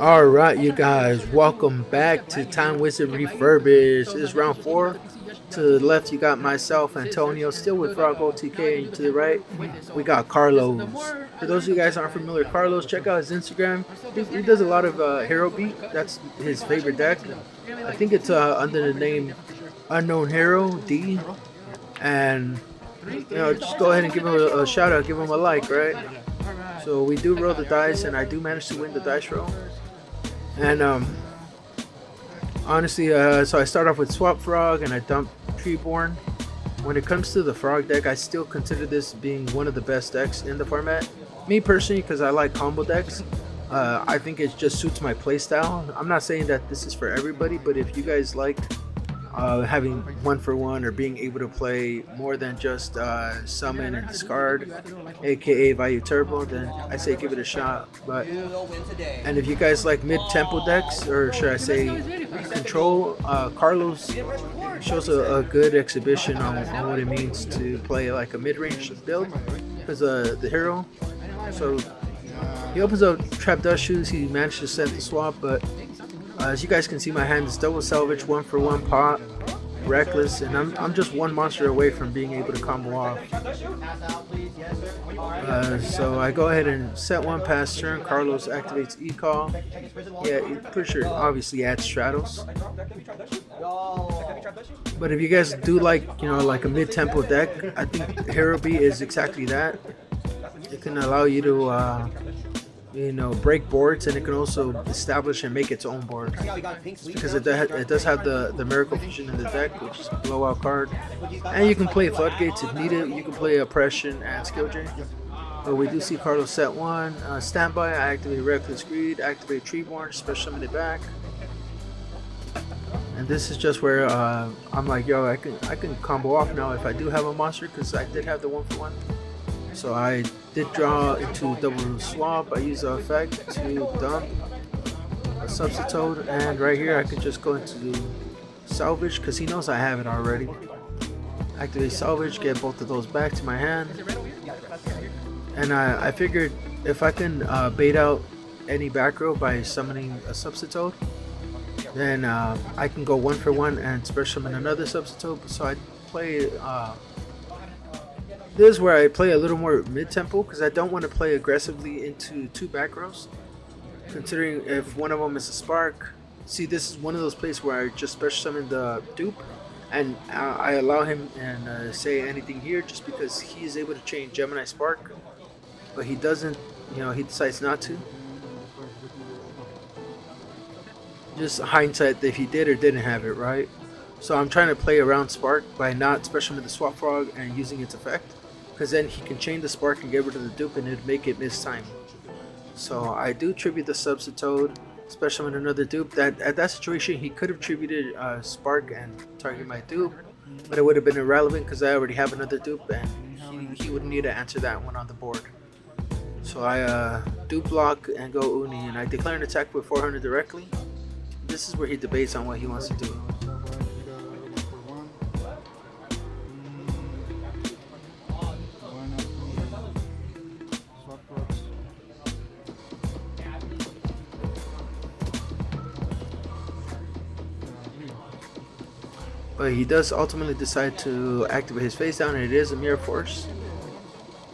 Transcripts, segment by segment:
Alright, you guys, welcome back to Time Wizard Refurbished. This is round 4. To the left, you got myself, Antonio, still with Frpg OTK, and to the right, we got Carlos. For those of you guys who aren't familiar with Carlos, check out his Instagram. He does a lot of Hero Beat. That's his favorite deck. I think it's under the name Unknown Hero D. And just go ahead and give him a shout out, give him a like, right? So we do roll the dice, and I do manage to win the dice roll. And honestly, so I start off with Swap Frog and I dump Treeborn. When it comes to the Frog deck, I still consider this being one of the best decks in the format. Me personally, because I like combo decks. I think it just suits my playstyle. I'm not saying that this is for everybody, but if you guys like having 1-for-1 or being able to play more than just summon and discard, aka value turbo, then I say give it a shot. And if you guys like mid-tempo decks, or should I say control, Carlos shows a good exhibition on what it means to play like a mid-range build because the hero. So he opens up Trap Dust Shoes, he managed to set the swap, but as you guys can see, my hand is double salvage, 1-for-1 pot, reckless, and I'm just one monster away from being able to combo off. So I go ahead and set one pass turn. Carlos activates E-Call. Yeah, pretty sure obviously adds Stratos. But if you guys do like, like a mid-tempo deck, I think Hero Beat is exactly that. It can allow you to break boards, and it can also establish and make its own board because it does have the Miracle Fusion in the deck, which is a blowout card, and you can play Floodgates if needed. You can play Oppression and Skill Drain. But we do see Carlos set one. Standby, I activate Reckless Greed, activate Treeborn, special summon it back. And this is just where I'm like, yo, I can combo off now if I do have a monster, because I did have the 1-for-1. So I did draw into double swap. I use the effect to dump a substitute, and right here I can just go into salvage because he knows I have it already. Activate salvage, get both of those back to my hand, and I figured if I can bait out any back row by summoning a substitute, then I can go 1-for-1 and special summon another substitute. So I play. This is where I play a little more mid-tempo because I don't want to play aggressively into two back rows, considering if one of them is a spark. See, this is one of those places where I just special summon the dupe, and I allow him and say anything here just because he is able to chain Gemini Spark, but he doesn't, he decides not to. Just hindsight if he did or didn't have it, right? So I'm trying to play around Spark by not special summon the Swap Frog and using its effect, because then he can chain the Spark and get rid of the dupe and it'd make it miss time. So I do tribute the substitute, special summon another dupe. That at that situation he could have tributed Spark and target my dupe, but it would have been irrelevant because I already have another dupe and he would need to answer that one on the board. So I dupe block and go Uni, and I declare an attack with 400 directly. This is where he debates on what he wants to do. But he does ultimately decide to activate his face down, and it is a Mirror Force.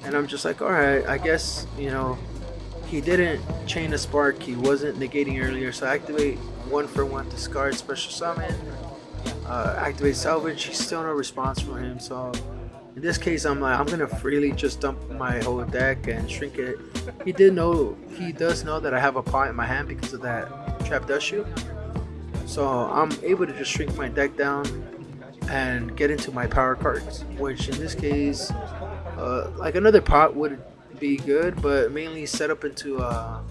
And I'm just like, alright, I guess, he didn't chain a Spark, he wasn't negating earlier, so I activate 1-for-1 discard, special summon, activate salvage. He's still no response from him, so in this case I'm like, I'm gonna freely just dump my whole deck and shrink it. He does know that I have a pot in my hand because of that Trap Dust Shoe, so I'm able to just shrink my deck down and get into my power cards, which in this case, like another pot would be good, but mainly set up into a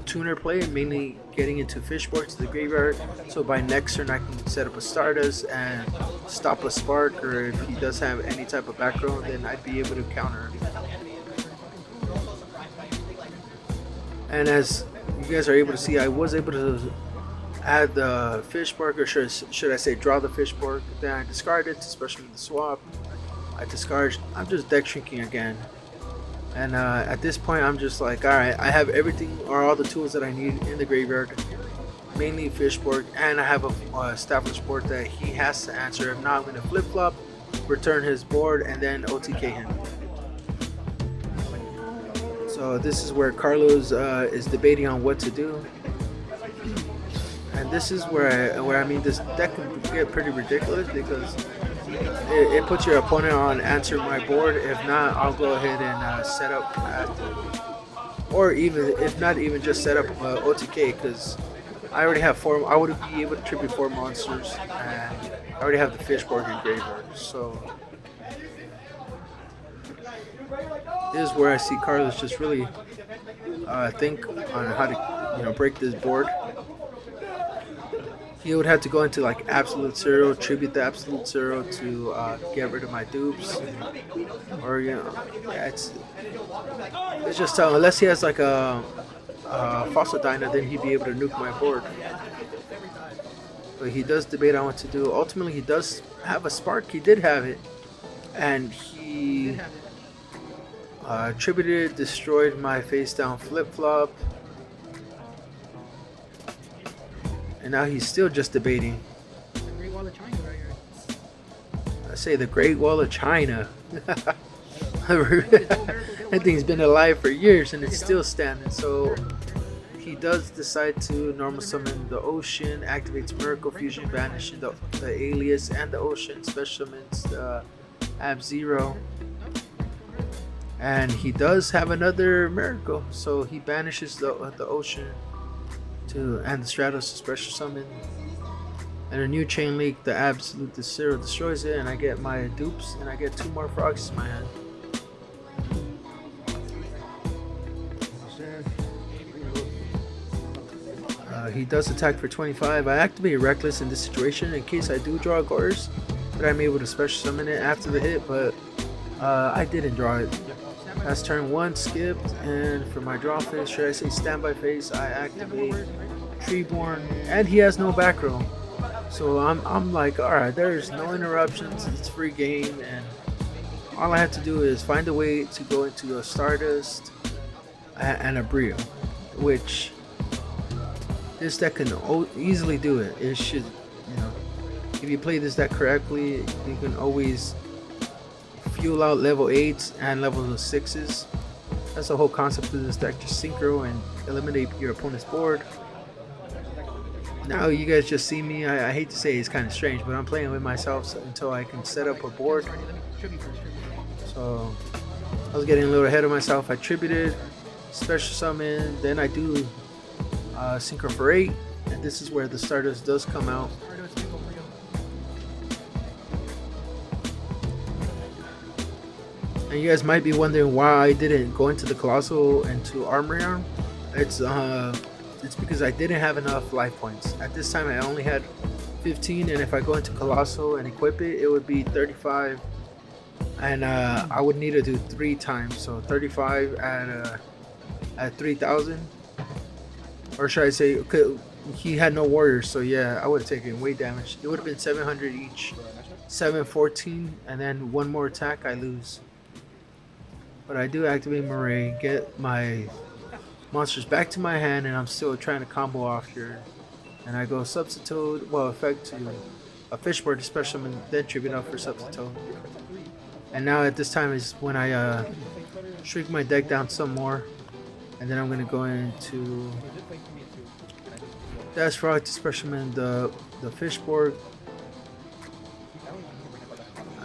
tuner play, mainly getting into Fishborg to the graveyard. So by next turn I can set up a Stardust and stop a Spark, or if he does have any type of back row, then I'd be able to counter. And as you guys are able to see, I was able to add the Fishborg, or should I say draw the Fishborg. Then I discard it to special the swap. I discard. I'm just deck shrinking again. And at this point, I'm just like, all right, I have everything or all the tools that I need in the graveyard, mainly fishboard, and I have a established board that he has to answer. If not, I'm gonna flip flop, return his board, and then OTK him. So this is where Carlos is debating on what to do, and this is where I mean this deck can get pretty ridiculous because it puts your opponent on answer my board. If not, I'll go ahead and set up or even if not even just set up OTK because I already have 4. I would be able to tribute 4 monsters, and I already have the fishboard and graveyard. So this is where I see Carlos just really think on how to break this board. He would have to go into like absolute zero, tribute the absolute zero to get rid of my dupes, or yeah, it's just unless he has like a fossil dino, then he'd be able to nuke my board. But he does debate on what to do. Ultimately, he does have a spark. He did have it, and he tributed, destroyed my face down flip flop. And now he's still just debating. The Great Wall of China right here. I say the Great Wall of China. That thing's been alive for years and it's still standing. So he does decide to normal summon the ocean, activates Miracle Fusion, banishing the alias and the ocean, special summons the Ab-Zero. And he does have another miracle, so he banishes the ocean and the Stratos to special summon. And a new chain leak, the absolute zero destroys it, and I get my dupes, and I get 2 more frogs in my hand. He does attack for 25. I activate Reckless in this situation in case I do draw a Gorse, but I'm able to special summon it after the hit, but I didn't draw it. That's turn 1 skipped, and for my draw phase, should I say standby phase, I activate Treeborn, and he has no back row. So I'm like, alright, there's no interruptions, it's free game, and all I have to do is find a way to go into a Stardust and a Brio, which this deck can easily do it. It should, if you play this deck correctly, you can always fuel out level 8s and level 6s. That's the whole concept of this deck. Just synchro and eliminate your opponent's board. Now you guys just see me. I hate to say it's kind of strange, but I'm playing with myself until I can set up a board. So I was getting a little ahead of myself. I tributed, special summon, then I do synchro for 8, and this is where the Stardust does come out. And you guys might be wondering why I didn't go into the Colossal and to Armory Arm. It's because I didn't have enough life points. At this time I only had 15, and if I go into Colossal and equip it, it would be 35. And I would need to do 3 times, so 35 at 3,000. Or should I say, he had no warriors, so yeah, I would have taken way damage. It would have been 700 each, 714, and then 1 more attack, I lose. But I do activate Murray, get my monsters back to my hand, and I'm still trying to combo off here. And I go Substitute, effect to a Fishboard to special summon, then tribute out for Substitute. And now at this time is when I shrink my deck down some more. And then I'm going to go into Dash Frog to special summon the Fishboard.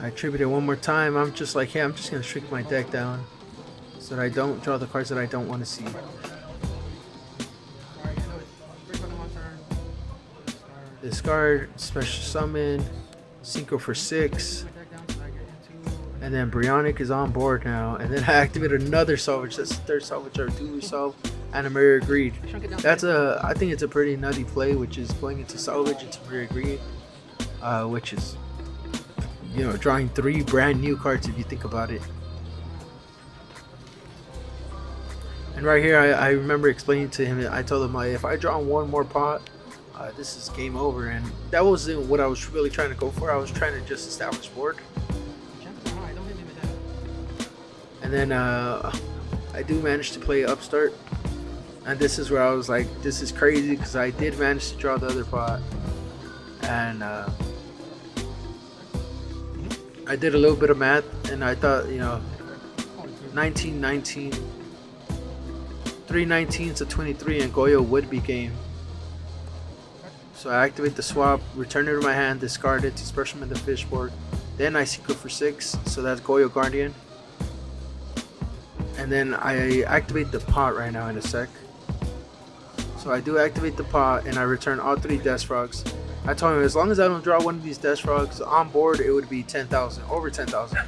I tribute it 1 more time. I'm just like, hey, I'm just going to shrink my deck down so that I don't draw the cards that I don't want to see. Discard, special summon, synchro for 6. And then Brionic is on board now. And then I activate another salvage. That's the 3rd salvage or dual resolve and a Mirror Greed. I think it's a pretty nutty play, which is going into salvage into Mirror Greed, which is, drawing 3 brand new cards if you think about it. And right here, I remember explaining to him, I told him, if I draw 1 more pot, this is game over. And that wasn't what I was really trying to go for. I was trying to just establish board. And then I do manage to play upstart, and this is where I was like, this is crazy, because I did manage to draw the other pot, and I did a little bit of math, and I thought, 19, 19, 3 19s to 23, and Goyo would be game. So I activate the swap, return it to my hand, discard it to special summon the fishboard. Then I secret for 6, so that's Goyo Guardian. And then I activate the pot right now in a sec. So I do activate the pot, and I return all 3 Death Frogs. I told him as long as I don't draw one of these Death Frogs on board, it would be 10,000, over 10,000.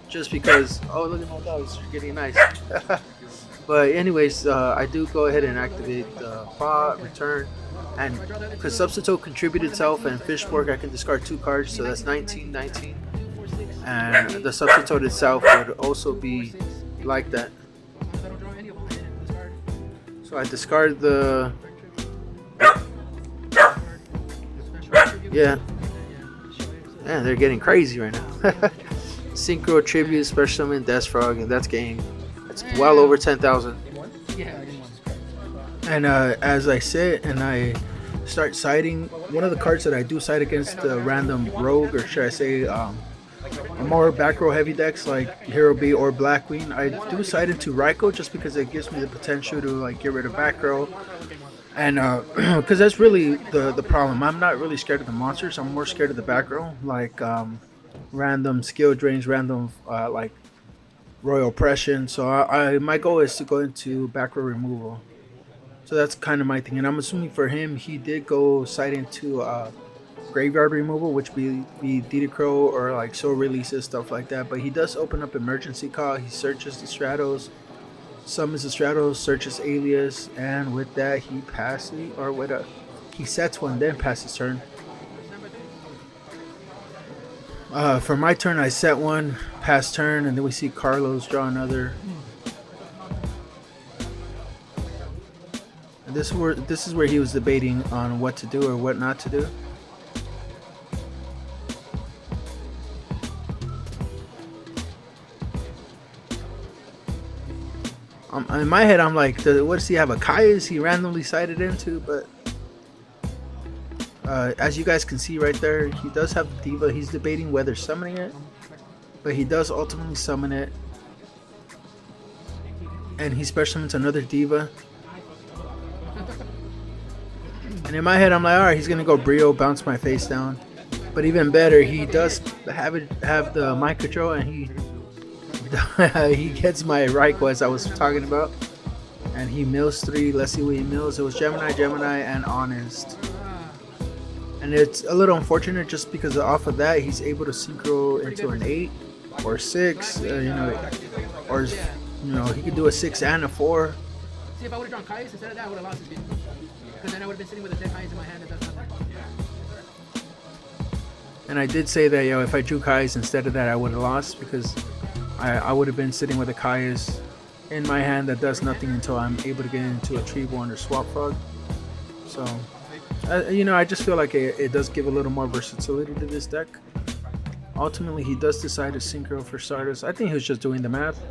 Just because, oh look at my dogs, they're getting nice. But anyways, I do go ahead and activate the pot, return, and because Substitute contributed itself and Fishborg, I can discard 2 cards, so that's 19, 19. And the Substitute itself would also be like that. So I discard the... Yeah. Man, they're getting crazy right now. Synchro, Tribute, Special Summon, Death Frog, and that's game. That's well over 10,000. And as I sit and I start siding, one of the cards that I do side against the random rogue, or should I say a more back row heavy decks like Hero B or Blackwing, I do side into Raiko just because it gives me the potential to like get rid of back row. And because that's really the problem. I'm not really scared of the monsters. I'm more scared of the back row, like random skill drains, random like royal oppression. So my goal is to go into back row removal. So that's kind of my thing. And I'm assuming for him, he did go side into graveyard removal, which be Didacro or like soul releases, stuff like that. But he does open up emergency call. He searches the Stratos, summons the Stratos, searches Alias, and with that he passes, or he sets one, then passes turn. For my turn, I set one, pass turn, and then we see Carlos draw another. And this is where he was debating on what to do or what not to do. In my head, I'm like, what does he have? A Kai's he randomly sided into? But as you guys can see right there, he does have the Diva. He's debating whether summoning it, but he does ultimately summon it. And he special summons another Diva. And in my head, I'm like, alright, he's going to go Brio, bounce my face down. But even better, he does have the mind control, and he gets my Raiko as I was talking about, and he mills 3. Let's see what he mills. It was Gemini, and Honest. And it's a little unfortunate just because off of that he's able to synchro into an 8 or 6, or he could do a 6 and a 4. See, if I would have drawn Kai's instead of that, I would have lost this game. Because then I would have been sitting with a dead Kai's in my hand that does nothing. And I did say that if I drew Kai's instead of that, I would have lost, because I would have been sitting with a Kai's in my hand that does nothing until I'm able to get into a Treeborn or Swap Frog. So, I just feel like it does give a little more versatility to this deck. Ultimately, he does decide to synchro for starters. I think he was just doing the math,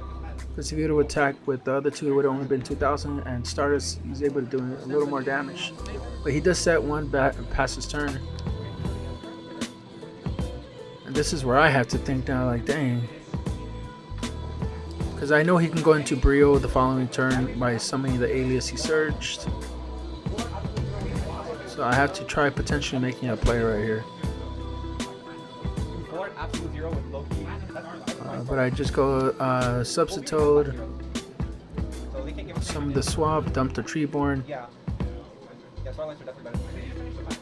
because if he would have attacked with the other two, it would have only been 2,000, and starters, he's able to do a little more damage. But he does set one back and pass his turn. And this is where I have to think now, like, dang. Because I know he can go into Brio the following turn by summoning the Alias he searched. So I have to try potentially making a play right here. But I just go Substitute, summon the Swap, dump the Treeborn.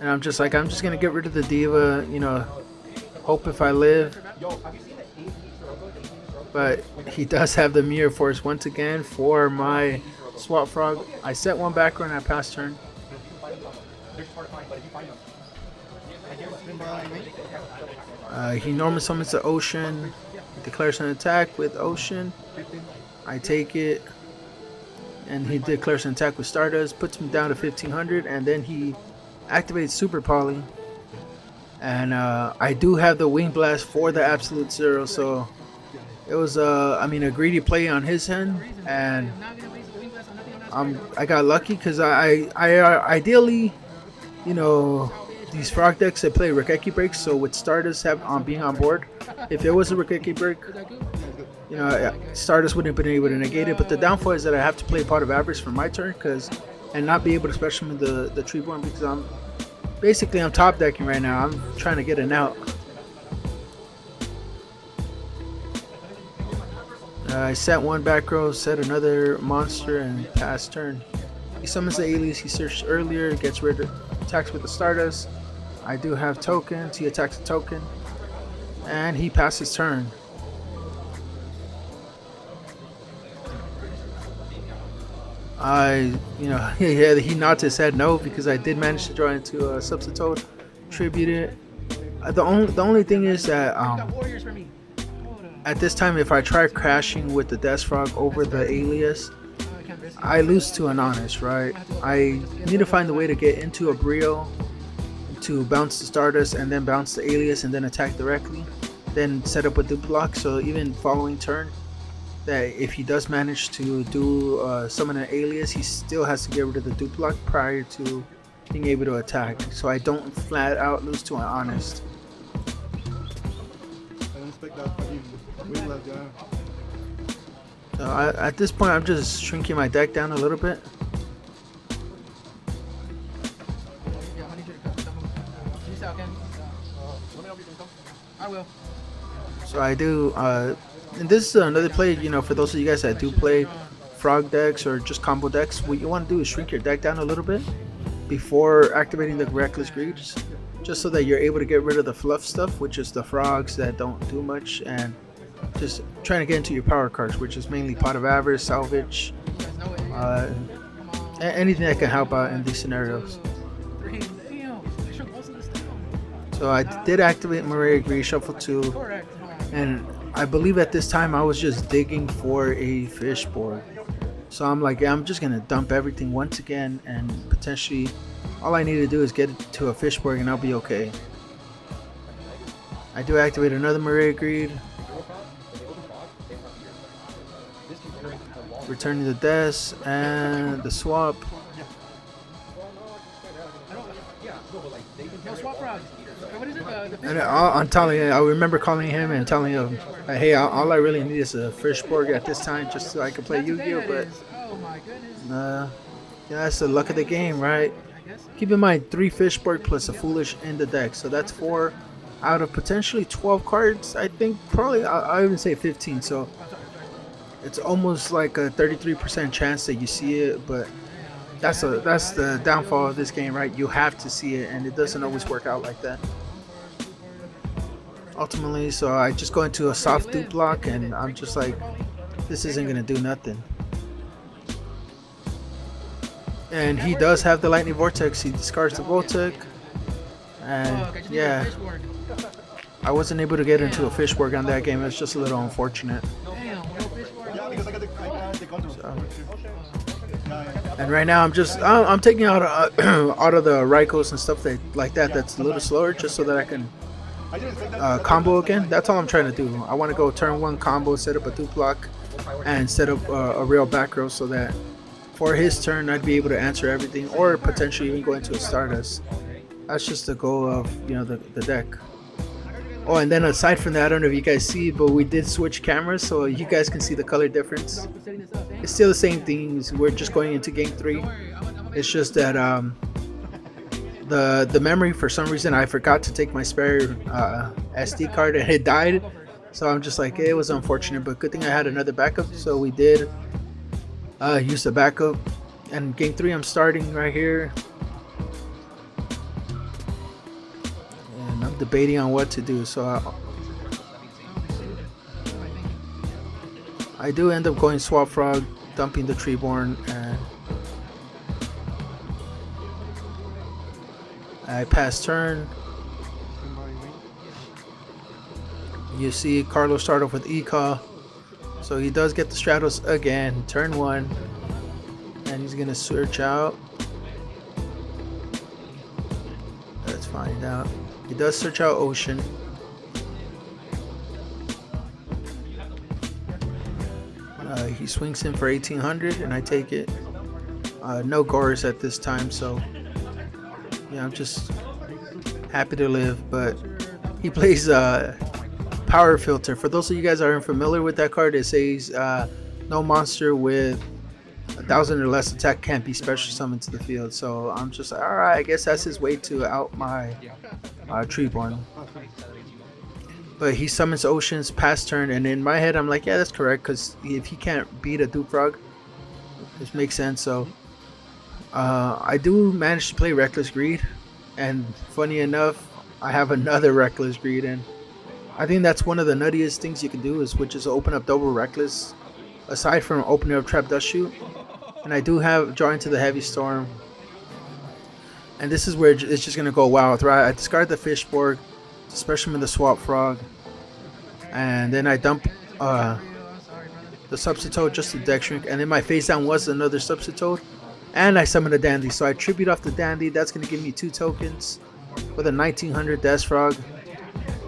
And I'm just going to get rid of the Diva, hope if I live. But he does have the Mirror Force once again for my Swap Frog. I set one background and I pass turn. He normally summons the Ocean, declares an attack with Ocean. I take it, and he declares an attack with Stardust, puts him down to 1500, and then he activates Super Poly. And I do have the Wing Blast for the Absolute Zero, so It was I mean, a greedy play on his end, and I got lucky because I ideally, you know, these frog decks that play Rikeki breaks. So with Stardust have on being on board, if it was a Rikeki break, you know, Stardust wouldn't have been able to negate it. But the downfall is that I have to play Pot of Avarice for my turn, and not be able to special summon the Treeborn, because I'm top decking right now. I'm trying to get an out. I set one back row, set another monster, and pass turn. He summons the alias he searched earlier, gets rid of attacks with the Stardust. I do have tokens. He attacks a token, and he passes turn. He nods his head no, because I did manage to draw into a Substitute, tribute it. The only thing is that at this time, if I try crashing with the Death Frog over the alias, I lose to an honest, right? I need to find a way to get into a Brio to bounce the Stardust and then bounce the alias and then attack directly, then set up a dupe block. So even following turn, that if he does manage to do summon an alias, he still has to get rid of the dupe block prior to being able to attack. So I don't flat out lose to an honest. So at this point, I'm just shrinking my deck down a little bit. I will. So I do, and this is another play, you know, for those of you guys that do play frog decks or just combo decks, what you want to do is shrink your deck down a little bit before activating the Reckless Greed, just so that you're able to get rid of the fluff stuff, which is the frogs that don't do much, and just trying to get into your power cards, which is mainly Pot of Avarice, Salvage, anything that can help out in these scenarios. So I did activate Maria Agree, Shuffle 2, and I believe at this time I was just digging for a fish board. So I'm like, I'm just gonna dump everything once again, and potentially all I need to do is get to a fish board and I'll be okay. I do activate another Maria Greed, returning the desk and the swap. And I'm telling you, I remember calling him and telling him, hey, all I really need is a fish board at this time, just so I can play Yu-Gi-Oh. But yeah, that's the luck of the game, right? Keep in mind, 3 fish board plus a foolish in the deck, so that's 4 out of potentially 12 cards. I think probably I even say 15. So it's almost like a 33% chance that you see it, but that's the downfall of this game, right? You have to see it, and it doesn't always work out like that. Ultimately, so I just go into a soft dupe block, and I'm just like, this isn't gonna do nothing. And he does have the Lightning Vortex. He discards the Voltec, and yeah, I wasn't able to get into a fish board on that game. It's just a little unfortunate. So. And right now I'm taking out out of the Raikos and stuff like that that's a little slower, just so that I can combo again. That's all I'm trying to do. I want to go turn 1 combo, set up a dupe block, and set up a real back row, so that for his turn I'd be able to answer everything, or potentially even go into a Stardust. That's just the goal of, you know, the deck. Oh, and then aside from that, I don't know if you guys see, but we did switch cameras, so you guys can see the color difference. It's still the same things. We're just going into game 3. It's just that the memory, for some reason, I forgot to take my spare SD card, and it died. So I'm just like, it was unfortunate, but good thing I had another backup. So we did use the backup, and game 3 I'm starting right here. I'm debating on what to do, so I do end up going Swap Frog, dumping the Treeborn, and I pass turn. You see Carlos start off with Yugioh, so he does get the Stratos again, turn 1, and he's gonna search out. Let's find out. He does search out Ocean. he swings in for 1800 and I take it. No gores at this time, so yeah, I'm just happy to live. But he plays Power Filter. For those of you guys that aren't familiar with that card, it says no monster with 1,000 or less attack can't be special summoned to the field. So I'm just like, alright, I guess that's his way to out my Treeborn. But he summons Oceans past turn, and in my head I'm like, yeah, that's correct, because if he can't beat a Dupe Frog, this makes sense. So I do manage to play Reckless Greed, and funny enough, I have another Reckless Greed, and I think that's one of the nuttiest things you can do, is which is open up double Reckless, aside from opening up Trap Dust Shoot. And I do have Draw into the Heavy Storm, and this is where it's just gonna go wild, right? I discard the Fishborg, especially with the Swap Frog, and then I dump the Substitute just to deck shrink, and then my face down was another Substitute, and I summon a Dandy. So I tribute off the Dandy. That's gonna give me 2 tokens with a 1900 Death Frog.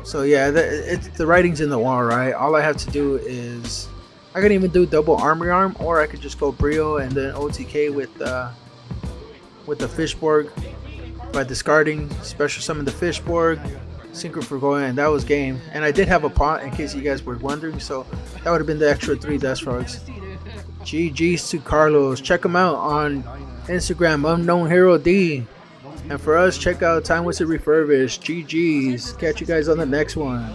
So yeah, the writing's in the wall, right? All I have to do is, I can even do double Armory Arm, or I could just go Brio and then OTK with the Fishborg by discarding, special summon the Fishborg, Synchro for going, and that was game. And I did have a pot in case you guys were wondering, so that would have been the extra 3 Death Frogs. GG's to Carlos. Check him out on Instagram, Unknown Hero D. And for us, check out TimeWizrdRefurbished. GG's. Catch you guys on the next one.